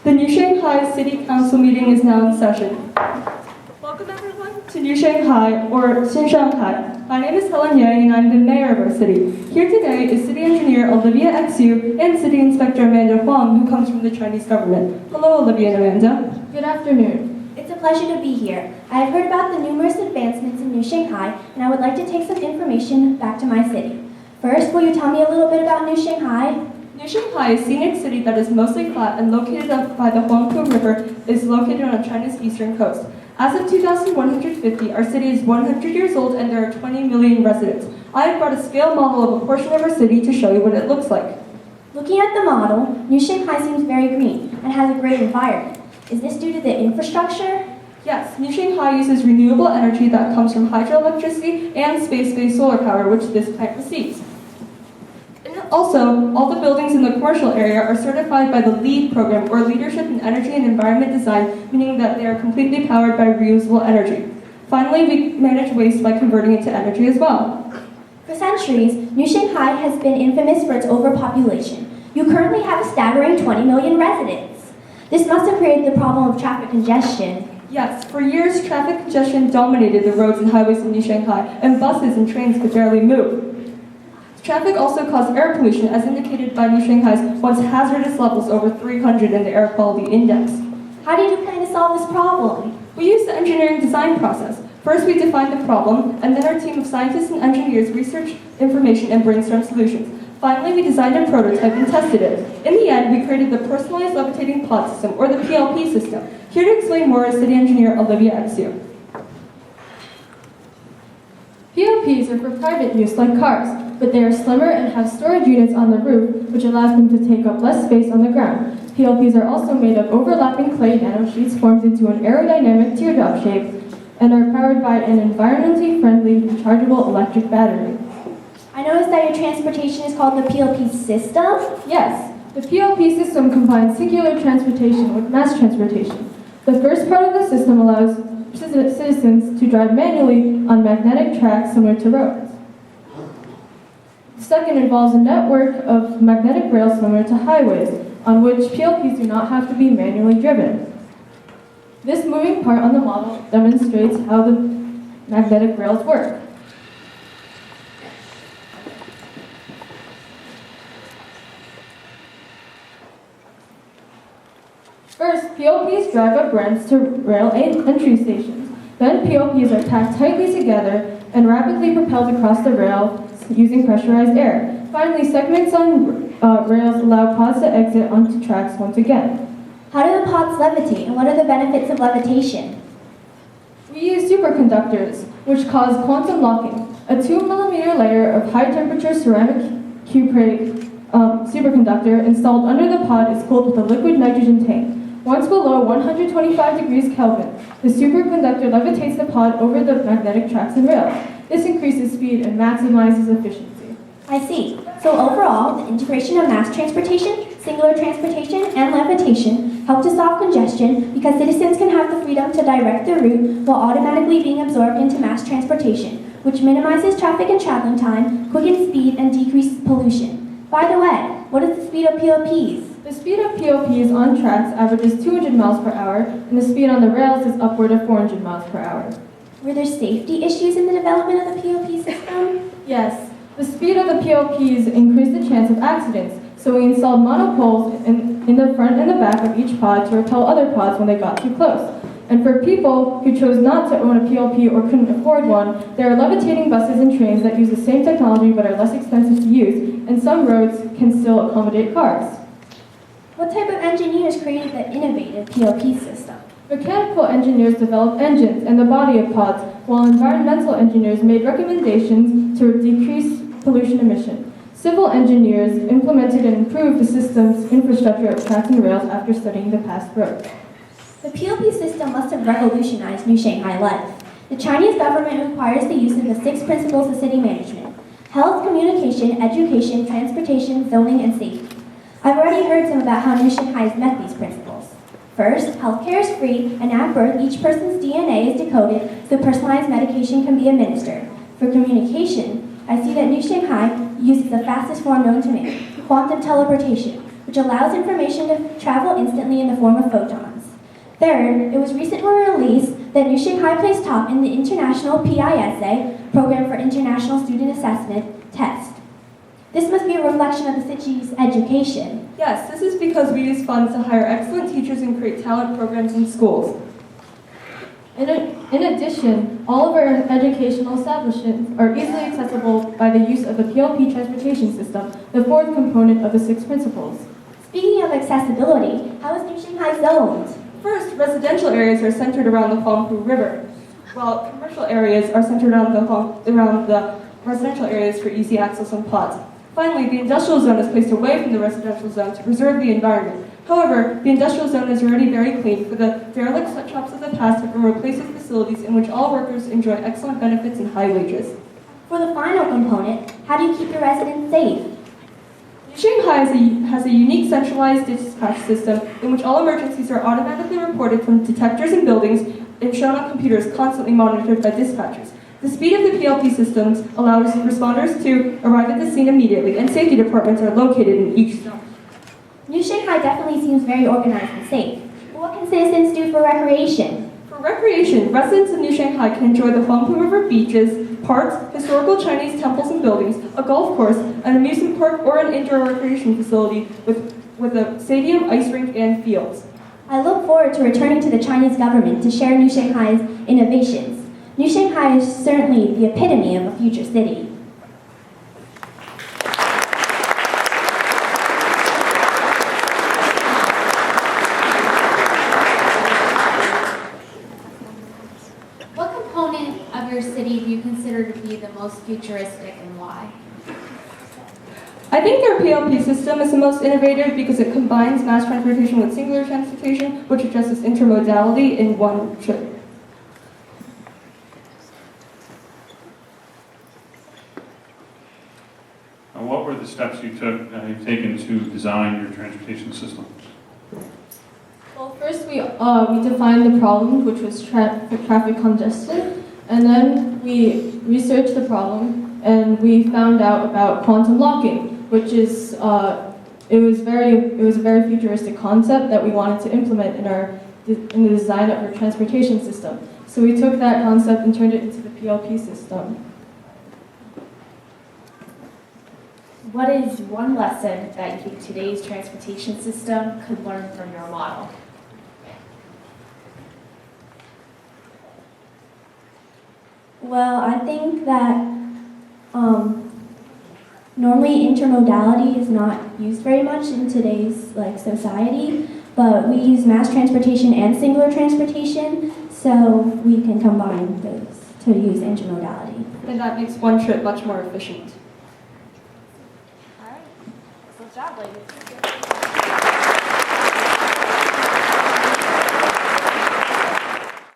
The New Shanghai City Council meeting is now in session. Welcome everyone to New Shanghai, or Shanghai. My name is Helen Yang and I'm the mayor of our city. Here today is City Engineer Olivia Xu and City Inspector Amanda Huang, who comes from the Chinese government. Hello, Olivia and Amanda. Good afternoon. It's a pleasure to be here. I have heard about the numerous advancements in New Shanghai, and I would like to take some information back to my city. First, will you tell me a little bit about New Shanghai? New Shanghai, a scenic city that is mostly flat and located up by the Huangpu River, is located on China's eastern coast. As of 2150, our city is 100 years old and there are 20 million residents. I have brought a scale model of a portion of our city to show you what it looks like. Looking at the model, New Shanghai seems very green and has a great environment. Is this due to the infrastructure? Yes, New Shanghai uses renewable energy that comes from hydroelectricity and space-based solar power, which this plant receives. Also, all the buildings in the commercial area are certified by the LEED program, or Leadership in Energy and Environment Design, meaning that they are completely powered by reusable energy. Finally, we manage waste by converting it to energy as well. For centuries, New Shanghai has been infamous for its overpopulation. You currently have a staggering 20 million residents. This must have created the problem of traffic congestion. Yes, for years, traffic congestion dominated the roads and highways in New Shanghai, and buses and trains could barely move. Traffic also caused air pollution, as indicated by New Shanghai's once hazardous levels over 300 in the air quality index. How did you plan to solve this problem? We used the engineering design process. First, we defined the problem, and then our team of scientists and engineers researched information and brainstormed solutions. Finally, we designed a prototype and tested it. In the end, we created the Personalized Levitating Pod System, or the PLP system. Here to explain more is City Engineer Olivia Xu. POPs are for private use like cars, but they are slimmer and have storage units on the roof, which allows them to take up less space on the ground. PLPs are also made of overlapping clay nanosheets formed into an aerodynamic teardrop shape and are powered by an environmentally friendly rechargeable electric battery. I noticed that your transportation is called the PLP system. Yes, the PLP system combines singular transportation with mass transportation. The first part of the system allows citizens to drive manually on magnetic tracks similar to roads. The second involves a network of magnetic rails similar to highways, on which PLPs do not have to be manually driven. This moving part on the model demonstrates how the magnetic rails work. First, PLPs drive up ramps to rail entry stations. Then PLPs are packed tightly together and rapidly propelled across the rail using pressurized air. Finally, segments on rails allow pods to exit onto tracks once again. How do the pods levitate, and what are the benefits of levitation? We use superconductors, which cause quantum locking. A 2mm layer of high-temperature ceramic cuprate superconductor installed under the pod is cooled with a liquid nitrogen tank. Once below 125 degrees Kelvin, the superconductor levitates the pod over the magnetic tracks and rails. This increases speed and maximizes efficiency. I see. So overall, the integration of mass transportation, singular transportation, and levitation help to solve congestion because citizens can have the freedom to direct their route while automatically being absorbed into mass transportation, which minimizes traffic and traveling time, quickens speed, and decreases pollution. By the way, what is the speed of PLPs? The speed of PLPs on tracks averages 200 miles per hour, and the speed on the rails is upward of 400 miles per hour. Were there safety issues in the development of the PLP system? Yes. The speed of the PLPs increased the chance of accidents, so we installed monopoles in the front and the back of each pod to repel other pods when they got too close. And for people who chose not to own a PLP or couldn't afford one, there are levitating buses and trains that use the same technology but are less expensive to use, and some roads can still accommodate cars. What type of engineers created the innovative PLP system? Mechanical engineers developed engines and the body of pods, while environmental engineers made recommendations to decrease pollution emission. Civil engineers implemented and improved the system's infrastructure of tracks and rails after studying the past roads. The PLP system must have revolutionized New Shanghai life. The Chinese government requires the use of the 6 principles of city management: health, communication, education, transportation, zoning, and safety. I've already heard some about how New Shanghai has met these principles. First, healthcare is free, and at birth, each person's DNA is decoded so personalized medication can be administered. For communication, I see that New Shanghai uses the fastest form known to man, quantum teleportation, which allows information to travel instantly in the form of photons. Third, it was recently released that New Shanghai placed top in the International PISA, Program for International Student Assessment, test. This must be a reflection of the city's education. Yes, this is because we use funds to hire excellent teachers and create talent programs in schools. In addition, all of our educational establishments are easily accessible by the use of the PLP transportation system, the fourth component of the 6 principles. Speaking of accessibility, how is New Shanghai zoned? First, residential areas are centered around the Huangpu River, while commercial areas are centered around the residential areas for easy access on plots. Finally, the industrial zone is placed away from the residential zone to preserve the environment. However, the industrial zone is already very clean, for the derelict sweatshops of the past have been replaced with facilities in which all workers enjoy excellent benefits and high wages. For the final component, how do you keep your residents safe? Shanghai has a unique centralized dispatch system in which all emergencies are automatically reported from detectors in buildings and shown on computers constantly monitored by dispatchers. The speed of the PLP systems allows responders to arrive at the scene immediately, and safety departments are located in each zone. New Shanghai definitely seems very organized and safe. But what can citizens do for recreation? For recreation, residents of New Shanghai can enjoy the Huangpu River beaches, parks, historical Chinese temples and buildings, a golf course, an amusement park, or an indoor recreation facility with a stadium, ice rink, and fields. I look forward to returning to the Chinese government to share New Shanghai's innovations. New Shanghai is certainly the epitome of a future city. What component of your city do you consider to be the most futuristic and why? I think their PLP system is the most innovative because it combines mass transportation with singular transportation, which addresses intermodality in one trip. What were the steps you've taken to design your transportation system? Well, first we defined the problem, which was traffic congestion, and then we researched the problem, and we found out about quantum locking, which is it was a very futuristic concept that we wanted to implement in the design of our transportation system. So we took that concept and turned it into the PLP system. What is one lesson that you think today's transportation system could learn from your model? Well, I think that normally intermodality is not used very much in today's society, but we use mass transportation and singular transportation, so we can combine those to use intermodality. And that makes one trip much more efficient. All right. Good job, ladies.